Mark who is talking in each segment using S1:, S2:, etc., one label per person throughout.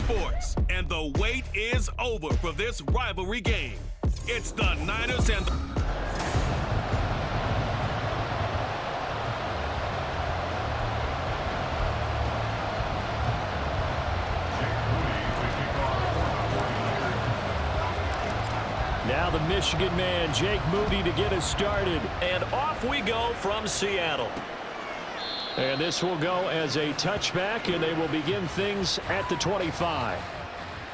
S1: sports, and the wait is over for this rivalry game. It's the Niners and
S2: Now the Michigan man, Jake Moody, to get us started.
S3: And off we go from Seattle.
S2: And this will go as a touchback, and they will begin things at the 25.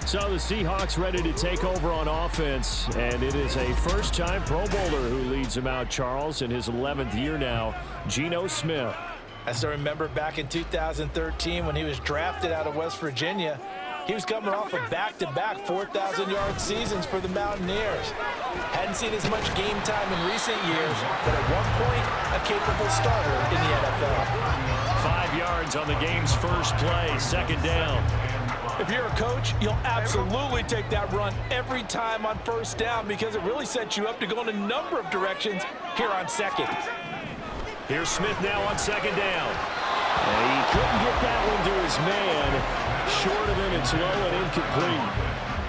S2: So the Seahawks ready to take over on offense, and it is a first-time Pro Bowler who leads them out, Charles, in his 11th year now, Geno Smith.
S4: I still remember back in 2013 when he was drafted out of West Virginia. He was coming off of back-to-back 4,000-yard seasons for the Mountaineers. Hadn't seen as much game time in recent years, but at one point, a capable starter in the NFL.
S2: 5 yards on the game's first play, second down.
S4: If you're a coach, you'll absolutely take that run every time on first down because it really sets you up to go in a number of directions here on second.
S2: Here's Smith now on second down. And he couldn't get that one to his man. Short of him, it's low and incomplete.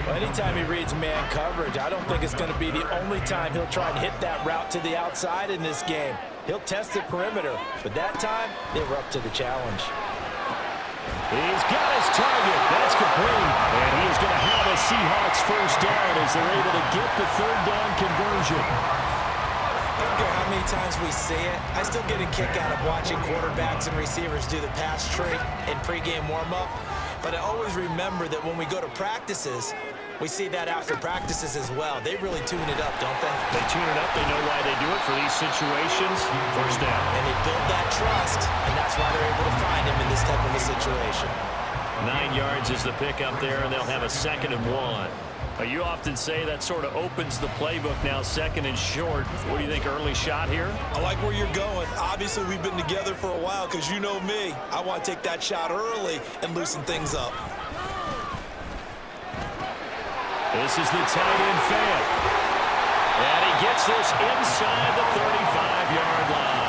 S4: Well, anytime he reads man coverage, I don't think it's going to be the only time he'll try and hit that route to the outside in this game. He'll test the perimeter, but that time, they were up to the challenge.
S2: He's got his target. That's complete. And he is going to have a Seahawks first down as they're able to get the third down conversion.
S4: I don't care how many times we see it, I still get a kick out of watching quarterbacks and receivers do the pass trick in pregame warm-up. But I always remember that when we go to practices, we see that after practices as well. They really tune it up, don't they?
S2: They tune it up. They know why they do it for these situations. First down.
S4: And they build that trust, and that's why they're able to find him in this type of a situation.
S3: 9 yards is the pickup there, and they'll have a 2nd and 1.
S2: You often say that sort of opens the playbook now, second and short. What do you think, early shot here?
S5: I like where you're going. Obviously, we've been together for a while because you know me. I want to take that shot early and loosen things up.
S2: This is the tight end fan.
S3: And he gets this inside the 35-yard line.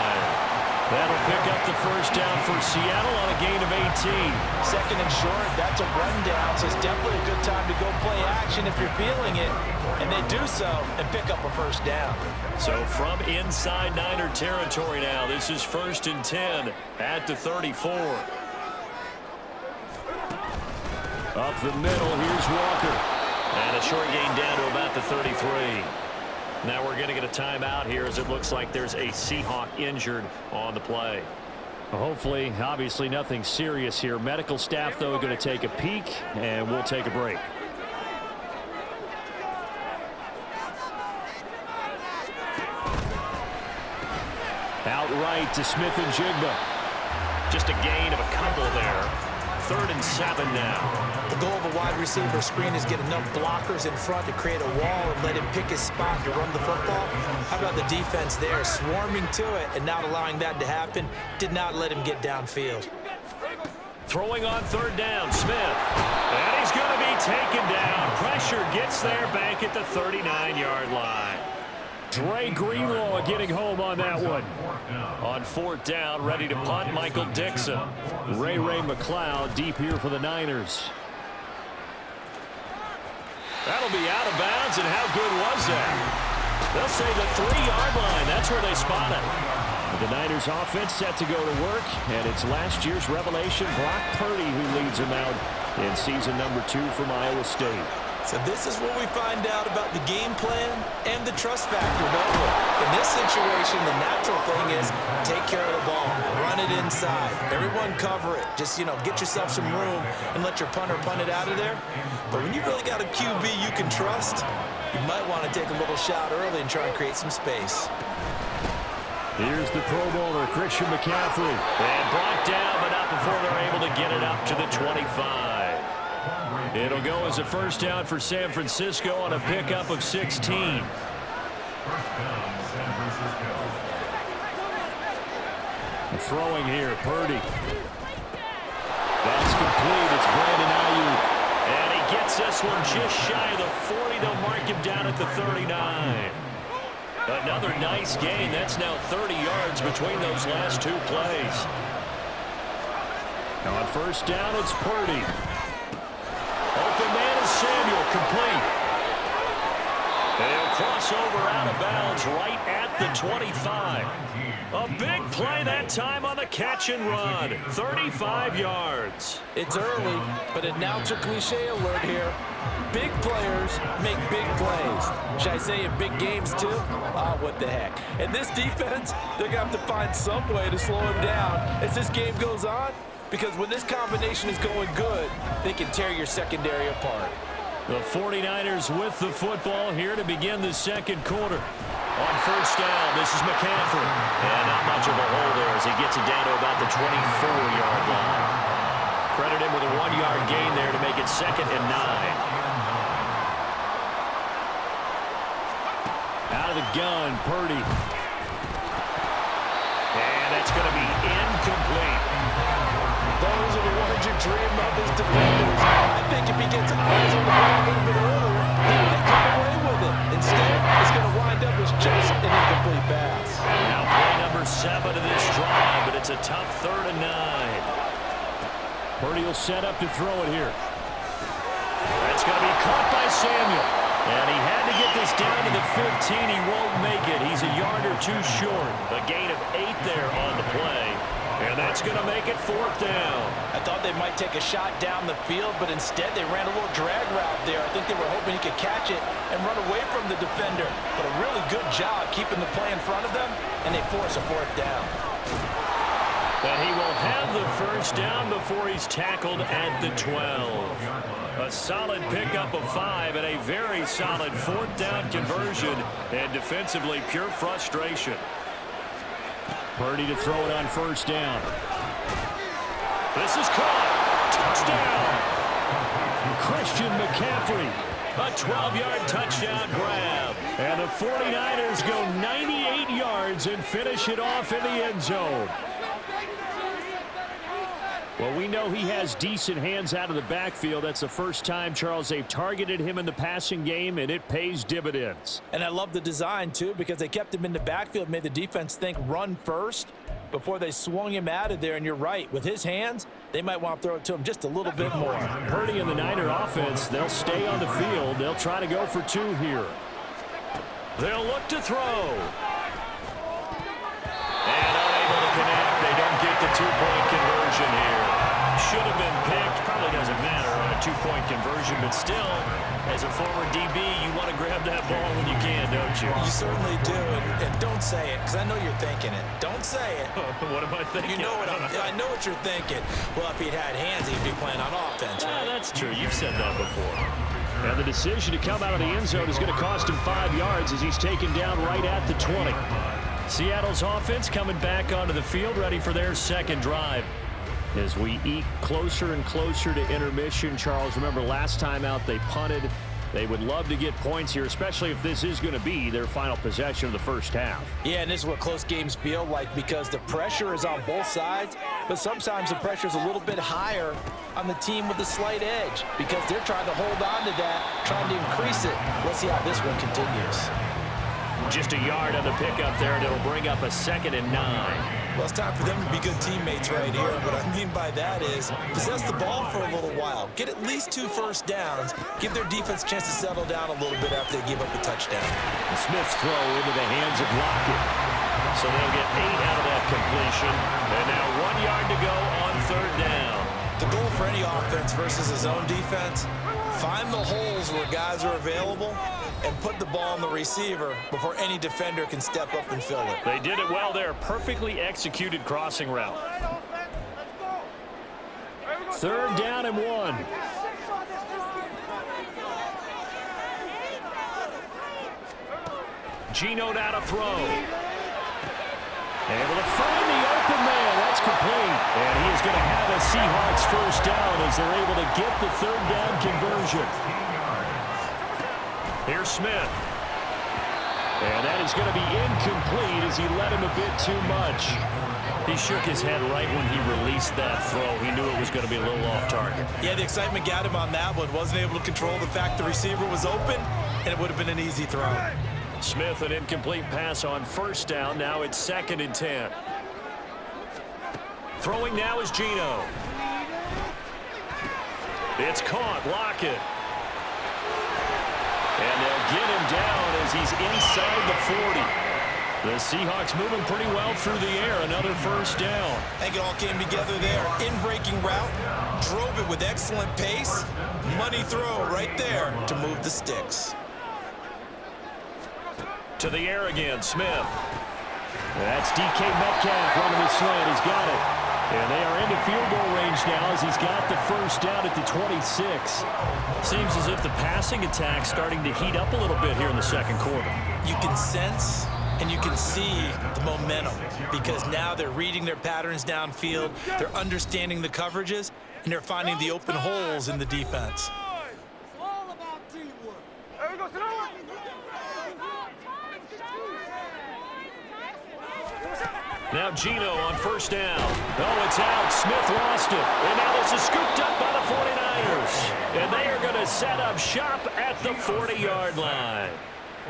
S2: That'll pick up the first down for Seattle on a gain of 18.
S4: Second and short, that's a rundown, so it's definitely a good time to go play action if you're feeling it. And they do so and pick up a first down.
S3: So from inside Niner territory now, this is 1st and 10 at the 34.
S2: Up the middle, here's Walker.
S3: And a short gain down to about the 33. Now we're going to get a timeout here as it looks like there's a Seahawk injured on the play.
S2: Hopefully, obviously nothing serious here. Medical staff, though, going to take a peek, and we'll take a break. Outright to Smith and Jigba.
S3: Just a gain of a couple there. 3rd and 7 now.
S4: The goal of a wide receiver screen is get enough blockers in front to create a wall and let him pick his spot to run the football. How about the defense there, swarming to it and not allowing that to happen? Did not let him get downfield.
S3: Throwing on 3rd down, Smith. And he's going to be taken down. Pressure gets there back at the 39-yard line.
S2: Dre Greenlaw getting home on that one.
S3: On 4th down, ready to punt, Michael Dixon.
S2: Ray McLeod deep here for the Niners.
S3: That'll be out of bounds, and how good was that? They'll say the 3-yard line. That's where they spot it.
S2: The Niners offense set to go to work, and it's last year's revelation, Brock Purdy, who leads them out in season number 2 from Iowa State.
S5: So this is what we find out about the game plan and the trust factor, don't we? In this situation, the natural thing is take care of the ball, run it inside. Everyone cover it. Just, get yourself some room and let your punter punt it out of there. But when you really got a QB you can trust, you might want to take a little shot early and try and create some space.
S2: Here's the Pro Bowler, Christian McCaffrey.
S3: And brought down, but not before they're able to get it up to the 25.
S2: It'll go as a first down for San Francisco on a pickup of 16. Throwing here, Purdy. That's complete. It's Brandon Ayuk.
S3: And he gets this one just shy of the 40. They'll mark him down at the 39. Another nice gain. That's now 30 yards between those last 2 plays.
S2: On first down, it's Purdy. Samuel, complete. And he'll cross over out of bounds right at the 25. A big play that time on the catch and run. 35 yards.
S4: It's early, but announcer cliche alert here. Big players make big plays. Should I say in big games too? Ah, what the heck. And this defense, they're going to have to find some way to slow him down as this game goes on. Because when this combination is going good, they can tear your secondary apart.
S2: The 49ers with the football here to begin the second quarter. On first down, this is McCaffrey. And not much of a hole there as he gets it down to about the 24-yard line. Credit him with a 1-yard gain there to make it 2nd and 9. Out of the gun, Purdy. And that's going to be incomplete.
S4: Those are the ones you dream of as defenders. I think if he gets eyes on the ball a little bit earlier, he might come away with it. Instead, it's going to wind up as just an incomplete pass.
S2: Now play number 7 of this drive, but it's a tough 3rd and 9. Purdy will set up to throw it here. That's going to be caught by Samuel. And he had to get this down to the 15. He won't make it. He's a yard or 2 short. A gain of 8 there on the play. And that's going to make it 4th down.
S4: I thought they might take a shot down the field, but instead they ran a little drag route there. I think they were hoping he could catch it and run away from the defender. But a really good job keeping the play in front of them, and they force a 4th down.
S2: But he will have the first down before he's tackled at the 12. A solid pickup of 5 and a very solid 4th down conversion. And defensively, pure frustration. Purdy to throw it on first down. This is caught. Touchdown. Christian McCaffrey. A 12-yard touchdown grab. And the 49ers go 98 yards and finish it off in the end zone. Well, we know he has decent hands out of the backfield. That's the first time, Charles, they've targeted him in the passing game, and it pays dividends.
S4: And I love the design, too, because they kept him in the backfield, made the defense think run first before they swung him out of there. And you're right, with his hands, they might want to throw it to him just a little bit more.
S2: Purdy and the Niner offense, they'll stay on the field. They'll try to go for 2 here. They'll look to throw. And unable to connect. They don't get the 2-point conversion here. Should have been picked. Probably doesn't matter on a 2-point conversion, but still, as a former DB, you want to grab that ball when you can, don't you?
S4: You certainly do, and don't say it, because I know you're thinking it. Don't say it.
S2: What am I thinking?
S4: You know what I know what you're thinking. Well, if he'd had hands, he'd be playing on offense.
S2: Yeah, that's true. You've said that before. And the decision to come out of the end zone is going to cost him 5 yards as he's taken down right at the 20. Seattle's offense coming back onto the field, ready for their second drive. As we eke closer and closer to intermission, Charles, remember last time out they punted. They would love to get points here, especially if this is going to be their final possession of the first half.
S4: Yeah, and this is what close games feel like because the pressure is on both sides, but sometimes the pressure is a little bit higher on the team with the slight edge because they're trying to hold on to that, trying to increase it. Let's see how this one continues.
S2: Just a yard on the pickup there, and it'll bring up a 2nd and 9.
S5: Well, it's time for them to be good teammates right here. What I mean by that is possess the ball for a little while. Get at least 2 first downs. Give their defense a chance to settle down a little bit after they give up a touchdown.
S2: And Smith's throw into the hands of Lockett. So they'll get 8 out of that completion. And now 1 yard to go on 3rd down.
S5: The goal for any offense versus his own defense, find the holes where guys are available and put the ball on the receiver before any defender can step up and fill it.
S2: They did it well there. Perfectly executed crossing route. 3rd down and 1. Geno now to throw. Able to find the open man. That's complete. And he is going to have a Seahawks first down as they're able to get the 3rd down conversion. Here's Smith. And that is going to be incomplete as he let him a bit too much. He shook his head right when he released that throw. He knew it was going to be a little off target.
S5: Yeah, the excitement got him on that one. Wasn't able to control the fact the receiver was open, and it would have been an easy throw.
S2: Smith, an incomplete pass on first down. Now it's 2nd and 10. Throwing now is Geno. It's caught. Lockett.
S3: And they'll get him down as he's inside the 40. The Seahawks moving pretty well through the air. Another first down.
S5: I think it all came together there. In-breaking route, drove it with excellent pace. Money throw right there to move the sticks.
S3: To the air again, Smith.
S2: That's DK Metcalf running the slant. He's got it. And they are into field goal range now as he's got the first down at the 26.
S3: Seems as if the passing attack's starting to heat up a little bit here in the second quarter.
S5: You can sense and you can see the momentum because now they're reading their patterns downfield, they're understanding the coverages, and they're finding the open holes in the defense.
S3: Now Gino on first down. Oh, it's out. Smith lost it. And now this is scooped up by the 49ers. And they are going to set up shop at the 40-yard line.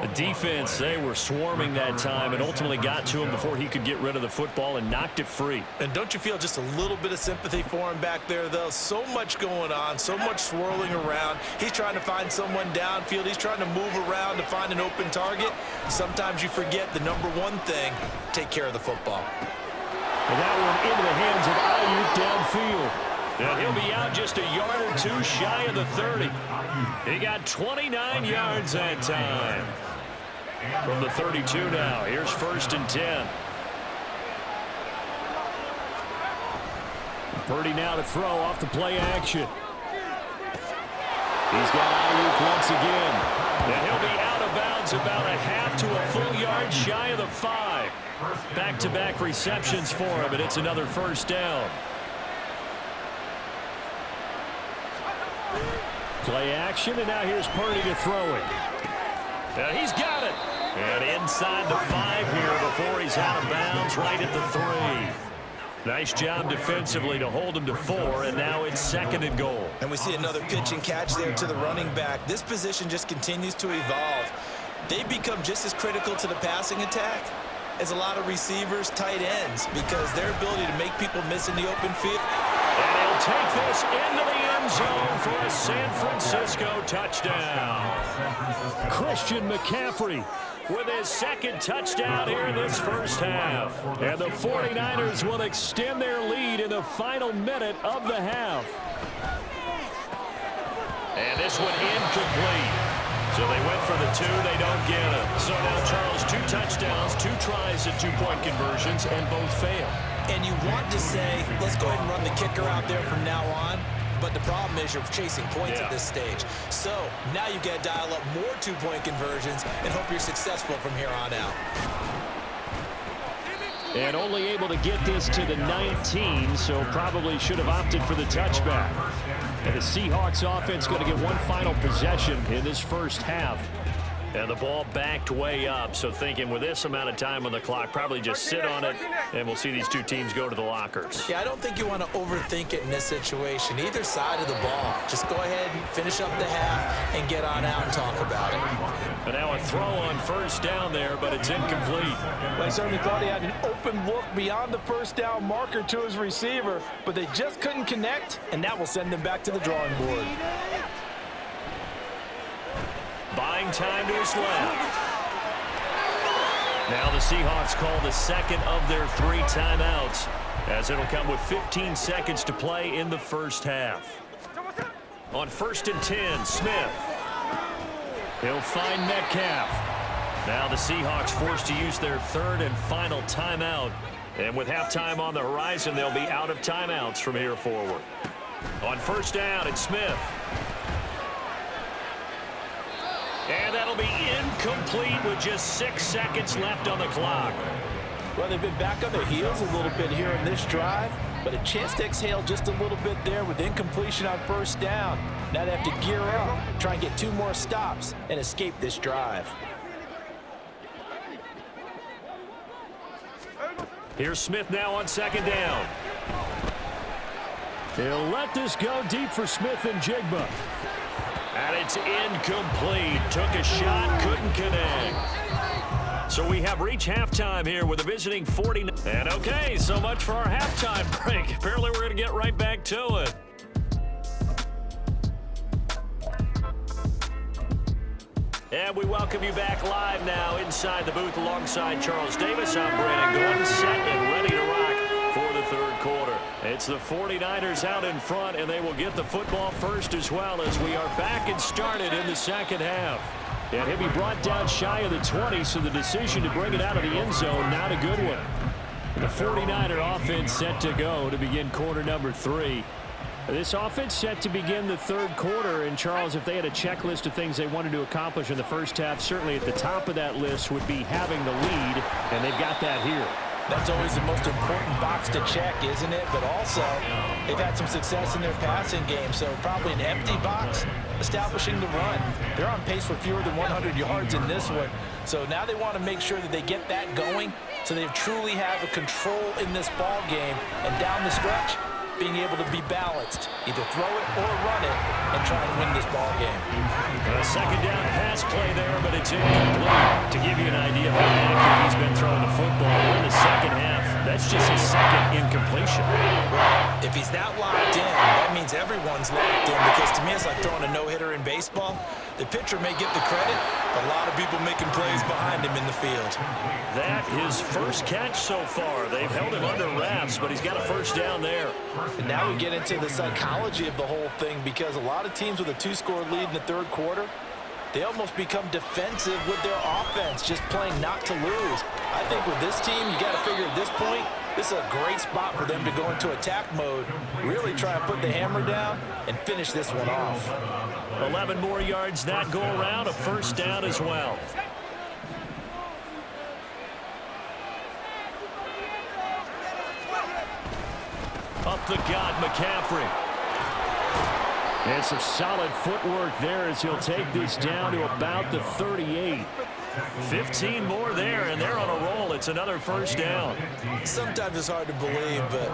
S3: The defense, they were swarming that time and ultimately got to him before he could get rid of the football and knocked it free.
S5: And don't you feel just a little bit of sympathy for him back there, though? So much going on, so much swirling around. He's trying to find someone downfield. He's trying to move around to find an open target. Sometimes you forget the number one thing, take care of the football.
S2: And that one into the hands of Ayuk downfield.
S3: And he'll be out just a yard or two shy of the 30. He got 29 yards that time. From the 32 now, here's 1st and 10.
S2: Purdy now to throw off the play action. He's got Ayuk once again.
S3: And he'll be out of bounds about a half to a full yard shy of the 5. Back-to-back receptions for him, and it's another first down.
S2: Play action, and now here's Purdy to throw it.
S3: He's got it. And inside the 5 here before he's out of bounds, right at the 3. Nice job defensively to hold him to 4, and now it's 2nd and goal.
S5: And we see another pitch and catch there to the running back. This position just continues to evolve. They become just as critical to the passing attack as a lot of receivers, tight ends, because their ability to make people miss in the open field.
S3: And he'll take this into the end zone for a San Francisco touchdown.
S2: Christian McCaffrey
S3: with his 2nd touchdown here in this first half.
S2: And the 49ers will extend their lead in the final minute of the half.
S3: And this one incomplete. So they went for the 2, they don't get it. So now Charles, 2 touchdowns, 2 tries at 2-point conversions, and both fail.
S5: And you want to say, let's go ahead and run the kicker out there from now on. But the problem is you're chasing points at this stage. So now you've got to dial up more 2-point conversions and hope you're successful from here on out.
S2: And only able to get this to the 19, so probably should have opted for the touchback. And the Seahawks offense going to get one final possession in this first half.
S3: And the ball backed way up, so thinking with this amount of time on the clock, probably just sit on it, and we'll see these 2 teams go to the lockers.
S5: Yeah, I don't think you want to overthink it in this situation. Either side of the ball. Just go ahead and finish up the half and get on out and talk about it.
S3: And now a throw on first down there, but it's incomplete.
S4: Well, I certainly thought he had an open look beyond the first down marker to his receiver, but they just couldn't connect, and that will send them back to the drawing board.
S3: Buying time to his left. Now the Seahawks call the 2nd of their 3 timeouts, as it'll come with 15 seconds to play in the first half. On 1st and 10, Smith. He'll find Metcalf. Now the Seahawks forced to use their 3rd and final timeout. And with halftime on the horizon, they'll be out of timeouts from here forward. On 1st down, it's Smith. And that'll be incomplete with just 6 seconds left on the clock.
S4: Well, they've been back on their heels a little bit here in this drive, but a chance to exhale just a little bit there with incompletion on 1st down. Now they have to gear up, try and get 2 more stops, and escape this drive.
S3: Here's Smith now on 2nd down.
S2: He'll let this go deep for Smith and Jigba.
S3: And it's incomplete. Took a shot, couldn't connect. So we have reached halftime here with a visiting 49. And okay, so much for our halftime break. Apparently we're going to get right back to it. And we welcome you back live now inside the booth alongside Charles Davis. I'm Brandon Gordon, set and ready to rock for the third quarter. It's the 49ers out in front, and they will get the football first as well as we are back and started in the second half. And he'll be brought down shy of the 20, so the decision to bring it out of the end zone, not a good one. The 49er offense set to go to begin quarter number 3. This offense set to begin the third quarter, and Charles, if they had a checklist of things they wanted to accomplish in the first half, certainly at the top of that list would be having the lead, and they've got that here.
S4: That's always the most important box to check, isn't it? But also, they've had some success in their passing game, so probably an empty box, establishing the run. They're on pace for fewer than 100 yards in this one, so now they want to make sure that they get that going so they truly have a control in this ball game, and down the stretch, being able to be balanced, either throw it or run it, and try and win this ball game.
S3: A second down pass play there, but it's incomplete. To give you an idea of how accurate he's been throwing the football in the second half, that's just his second incompletion.
S5: Well, if he's that locked in, that means everyone's locked in, because to me it's like throwing a no-hitter in baseball. The pitcher may get the credit, but a lot of people making plays behind him in the field.
S3: That his first catch so far. They've held him under wraps, but he's got a first down there.
S4: And now we get into the psychology of the whole thing, because a lot of teams with a 2-score lead in the third quarter, they almost become defensive with their offense, just playing not to lose. I think with this team, you got to figure at this point, this is a great spot for them to go into attack mode, really try and put the hammer down and finish this one off.
S3: 11 more yards that go around, a first down as well. Up the gut, McCaffrey.
S2: And some solid footwork there as he'll take this down to about the 38.
S3: 15 more there, and they're on a roll. It's another first down.
S5: Sometimes it's hard to believe, but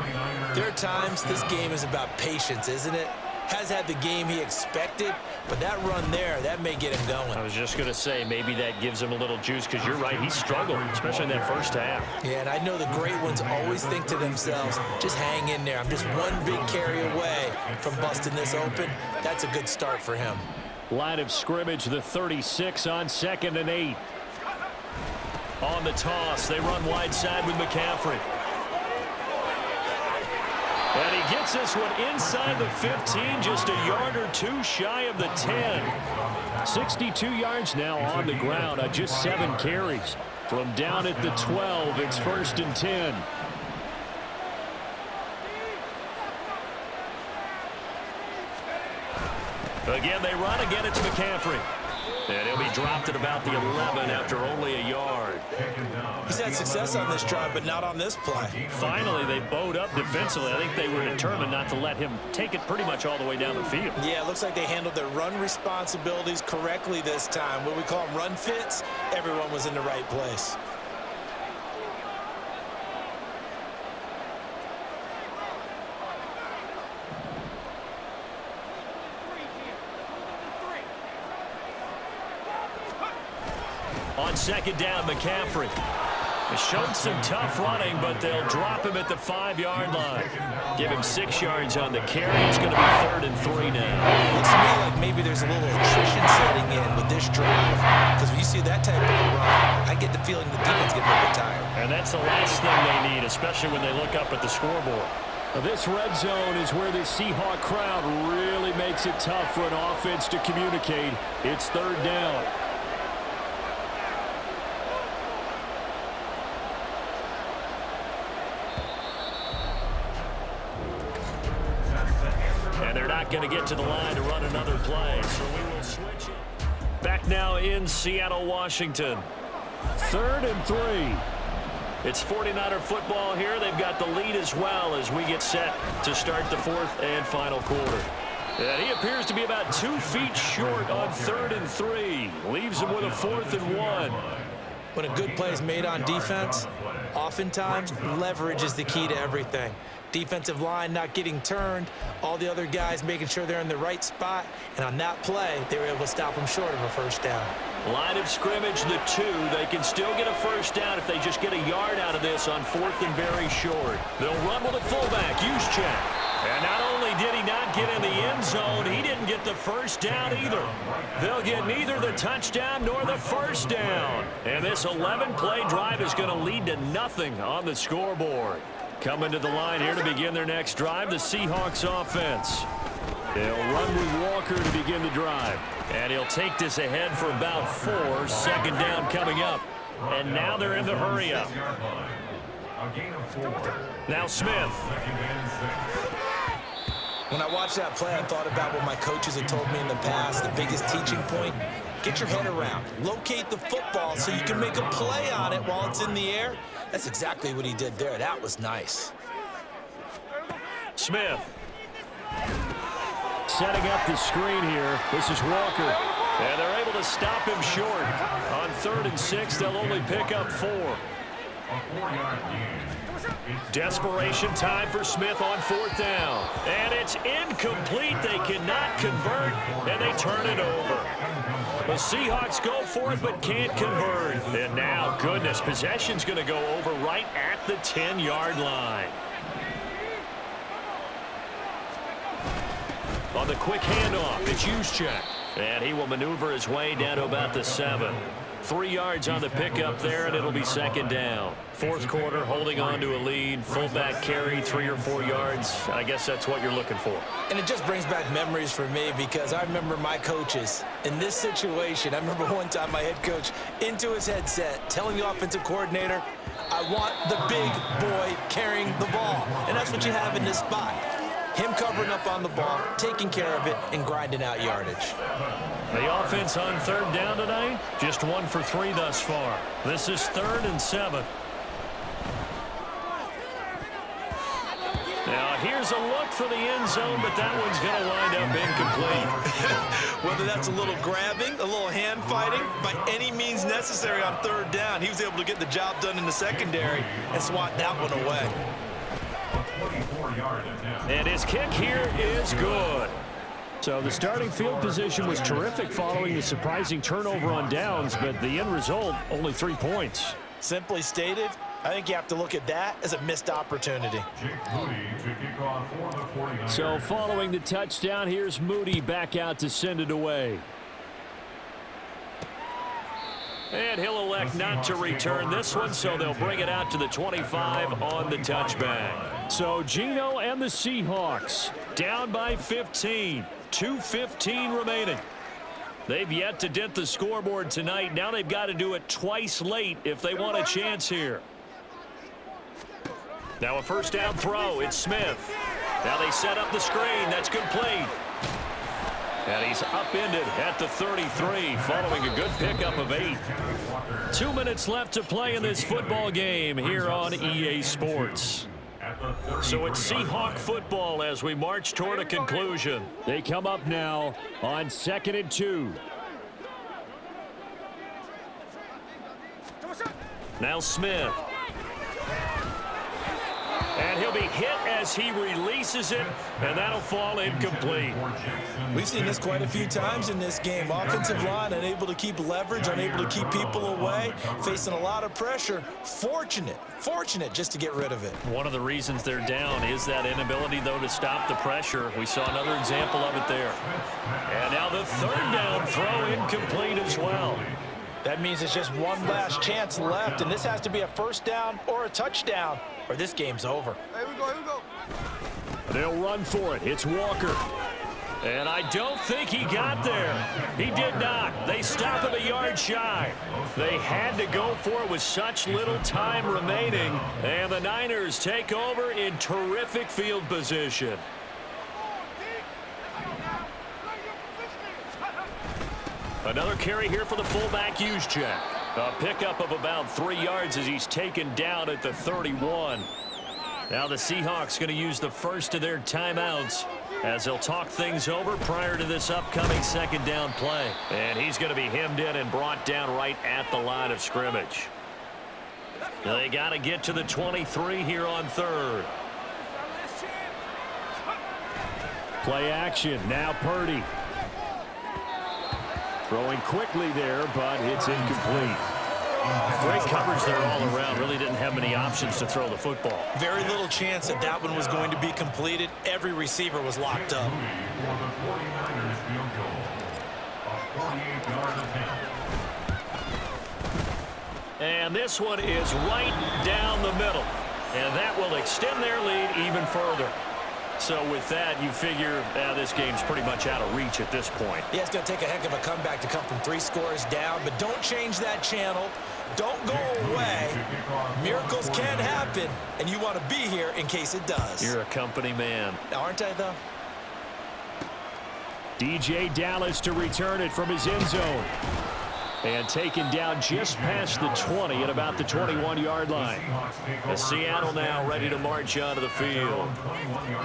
S5: there are times this game is about patience, isn't it? Has had the game he expected, but that run there, that may get him going.
S3: I was just going to say, maybe that gives him a little juice, because you're right, he struggled, especially in that first half.
S5: Yeah, and I know the great ones always think to themselves, just hang in there. I'm just one big carry away from busting this open. That's a good start for him.
S2: Line of scrimmage, the 36 on 2nd and 8.
S3: On the toss, they run wide side with McCaffrey. And he gets this one inside the 15, just a yard or two shy of the 10.
S2: 62 yards now on the ground on just 7 carries. From down at the 12, it's 1st and 10.
S3: Again, they run. Again, it's McCaffrey. And he'll be dropped at about the 11 after only a yard.
S5: He's had success on this drive, but not on this play.
S3: Finally, they bowed up defensively. I think they were determined not to let him take it pretty much all the way down the field.
S5: Yeah, it looks like they handled their run responsibilities correctly this time. What we call them run fits, everyone was in the right place.
S3: On 2nd down, McCaffrey. He showed some tough running, but they'll drop him at the 5-yard line. Give him 6 yards on the carry. It's going to be 3rd and 3 now.
S5: Looks to me like maybe there's a little attrition setting in with this drive. Because when you see that type of a run, I get the feeling the defense gets a little bit tired.
S3: And that's the last thing they need, especially when they look up at the scoreboard.
S2: This red zone is where the Seahawk crowd really makes it tough for an offense to communicate. It's 3rd down.
S3: And they're not going to get to the line to run another play, so we will switch it. Back now in Seattle, Washington.
S2: 3rd and 3.
S3: It's 49er football here. They've got the lead as well as we get set to start the 4th and final quarter. And he appears to be about 2 feet short on 3rd and 3. Leaves him with a 4th and 1.
S5: When a good play is made on defense, oftentimes leverage is the key to everything. Defensive line not getting turned, all the other guys making sure they're in the right spot, and on that play, they were able to stop them short of a first down.
S3: Line of scrimmage, the 2. They can still get a first down if they just get a yard out of this on 4th and very short. They'll run with a fullback, Juszczyk. And not only did he not get in the end zone, he didn't get the first down either. They'll get neither the touchdown nor the first down. And this 11-play drive is going to lead to nothing on the scoreboard. Coming to the line here to begin their next drive, the Seahawks offense. They'll run with Walker to begin the drive. And he'll take this ahead for about 4. Second down coming up. And now they're in the hurry-up. Now Smith.
S5: When I watched that play, I thought about what my coaches had told me in the past. The biggest teaching point, get your head around. Locate the football so you can make a play on it while it's in the air. That's exactly what he did there. That was nice.
S3: Smith.
S2: Setting up the screen here. This is Walker.
S3: And they're able to stop him short. On 3rd and 6, they'll only pick up 4. Desperation time for Smith on 4th down. And it's incomplete. They cannot convert, and they turn it over. The Seahawks go for it but can't convert. And now, goodness, possession's going to go over right at the 10-yard line. On the quick handoff, it's Juszczyk. And he will maneuver his way down to about the 7. 3 yards on the pickup there, and it'll be second down. 4th quarter, holding on to a lead. Fullback carry, 3 or 4 yards. I guess that's what you're looking for.
S5: And it just brings back memories for me because I remember my coaches in this situation. I remember one time my head coach into his headset telling the offensive coordinator, I want the big boy carrying the ball. And that's what you have in this spot. Him covering up on the ball, taking care of it, and grinding out yardage.
S3: The offense on 3rd down tonight, just 1 for 3 thus far. This is 3rd and 7. Now here's a look for the end zone, but that one's going to wind up incomplete.
S5: Whether that's a little grabbing, a little hand fighting, by any means necessary on 3rd down, he was able to get the job done in the secondary and swat that one away.
S3: And his kick here is good.
S2: So the starting field position was terrific following the surprising turnover on downs, but the end result, only 3 points.
S4: Simply stated, I think you have to look at that as a missed opportunity.
S2: So following the touchdown, here's Moody back out to send it away.
S3: And he'll elect not to return this one, so they'll bring it out to the 25 on the touchback.
S2: So Geno and the Seahawks down by 15. 2:15 remaining. They've yet to dent the scoreboard tonight. Now they've got to do it twice late if they want a chance here.
S3: Now a first down throw. It's Smith. Now they set up the screen. That's complete. And he's upended at the 33 following a good pickup of 8. 2 minutes left to play in this football game here on EA Sports. So it's Seahawk football as we march toward a conclusion.
S2: They come up now on 2nd and 2.
S3: Now Smith. And he'll be hit as he releases it, and that'll fall incomplete.
S5: We've seen this quite a few times in this game. Offensive line unable to keep leverage, unable to keep people away, facing a lot of pressure. Fortunate just to get rid of it.
S3: One of the reasons they're down is that inability, though, to stop the pressure. We saw another example of it there. And now the 3rd down throw incomplete as well.
S4: That means it's just one last chance left, and this has to be a first down or a touchdown, or this game's over.
S6: Here we go.
S2: They'll run for it. It's Walker.
S3: And I don't think he got there. He did not. They stop him a yard shy. They had to go for it with such little time remaining, and the Niners take over in terrific field position. Another carry here for the fullback, Juszczyk. A pickup of about 3 yards as he's taken down at the 31. Now the Seahawks going to use the first of their timeouts as they'll talk things over prior to this upcoming second down play. And he's going to be hemmed in and brought down right at the line of scrimmage. They got to get to the 23 here on 3rd.
S2: Play action. Now Purdy. Throwing quickly there, but it's incomplete.
S3: Great coverage there all around. Really didn't have many options to throw the football.
S5: Very little chance that one was going to be completed. Every receiver was locked up.
S3: And this one is right down the middle. And that will extend their lead even further. So with that, you figure this game's pretty much out of reach at this point.
S5: Yeah, it's going to take a heck of a comeback to come from 3 scores down, but don't change that channel. Don't go away. Miracles can happen, and you want to be here in case it does.
S3: You're a company man.
S5: Aren't I, though?
S2: DJ Dallas to return it from his end zone. And taken down just past the 20 at about the 21-yard line.
S3: As Seattle now ready to march onto the field.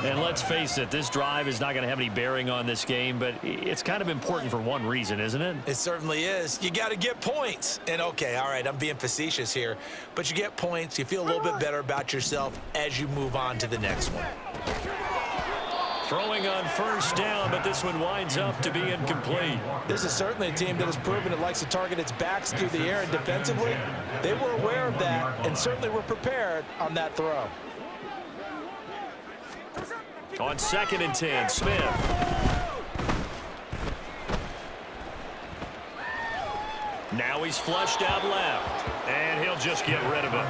S3: And let's face it, this drive is not going to have any bearing on this game, but it's kind of important for one reason, isn't it?
S5: It certainly is. You got to get points. And, okay, all right, I'm being facetious here, but you get points. You feel a little bit better about yourself as you move on to the next one.
S3: Throwing on first down, but this one winds up to be incomplete.
S4: This is certainly a team that has proven it likes to target its backs through the air, and defensively, they were aware of that and certainly were prepared on that throw.
S3: On 2nd and 10, Smith. Now he's flushed out left, and he'll just get rid of it.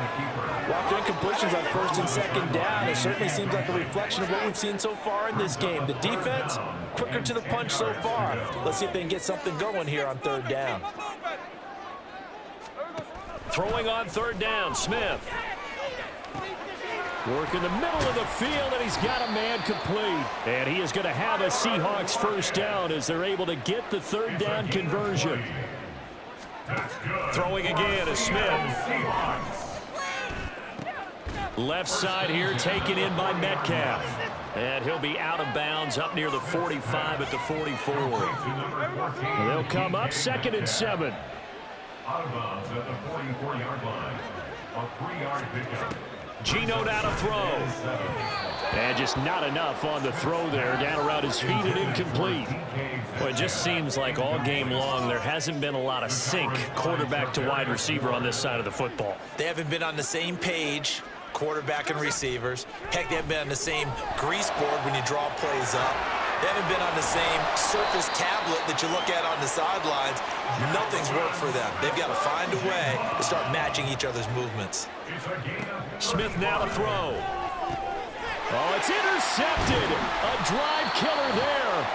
S4: Walked incompletions on 1st and 2nd down. It certainly seems like a reflection of what we've seen so far in this game. The defense, quicker to the punch so far. Let's see if they can get something going here on 3rd down.
S3: Throwing on 3rd down, Smith.
S2: Work in the middle of the field, and he's got a man complete. And he is going to have a Seahawks first down as they're able to get the 3rd down conversion.
S3: Throwing again is Smith. Left side here taken in by Metcalf. And he'll be out of bounds up near the 45 at the 44.
S2: They'll come up 2nd and 7.
S6: Out of bounds at the 44-yard line. A 3-yard pickup.
S3: Geno now to throw.
S2: And just not enough on the throw there. Down around his feet and incomplete.
S3: Well, it just seems like all game long there hasn't been a lot of sync quarterback to wide receiver on this side of the football.
S5: They haven't been on the same page, quarterback and receivers. Heck, they haven't been on the same grease board when you draw plays up. They haven't been on the same surface tablet that you look at on the sidelines. Nothing's worked for them. They've got to find a way to start matching each other's movements.
S3: Smith now to throw.
S2: Oh, it's intercepted. A drive killer there.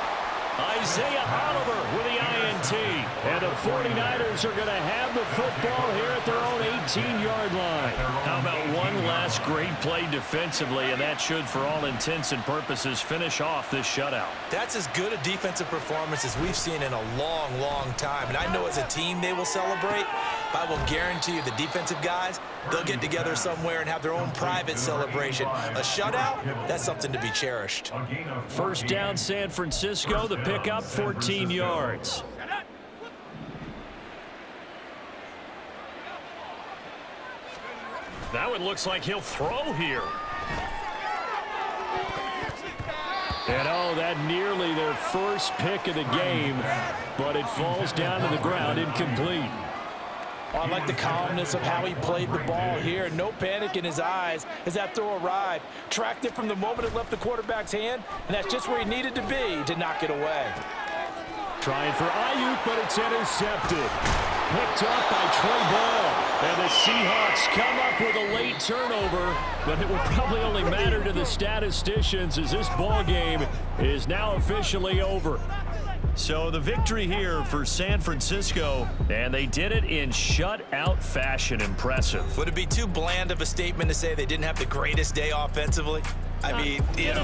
S3: Isaiah Oliver with the INT.
S2: And the 49ers are going to have the football here at their own 18-yard line.
S3: How about one last great play defensively, and that should, for all intents and purposes, finish off this shutout.
S5: That's as good a defensive performance as we've seen in a long, long time. And I know as a team they will celebrate, but I will guarantee you the defensive guys, they'll get together somewhere and have their own private celebration. A shutout, that's something to be cherished.
S2: First down, San Francisco. The pickup, 14 yards.
S3: Now it looks like he'll throw here.
S2: And oh, that nearly their first pick of the game, but it falls down to the ground incomplete.
S4: Oh, I like the calmness of how he played the ball here. No panic in his eyes as that throw arrived. Tracked it from the moment it left the quarterback's hand, and that's just where he needed to be to knock it away.
S2: Trying for Ayuk, but it's intercepted. Picked up by Trey Ball. And the Seahawks come up with a late turnover, but it will probably only matter to the statisticians as this ball game is now officially over.
S3: So the victory here for San Francisco, and they did it in shutout fashion. Impressive.
S5: Would it be too bland of a statement to say they didn't have the greatest day offensively? I mean, you know,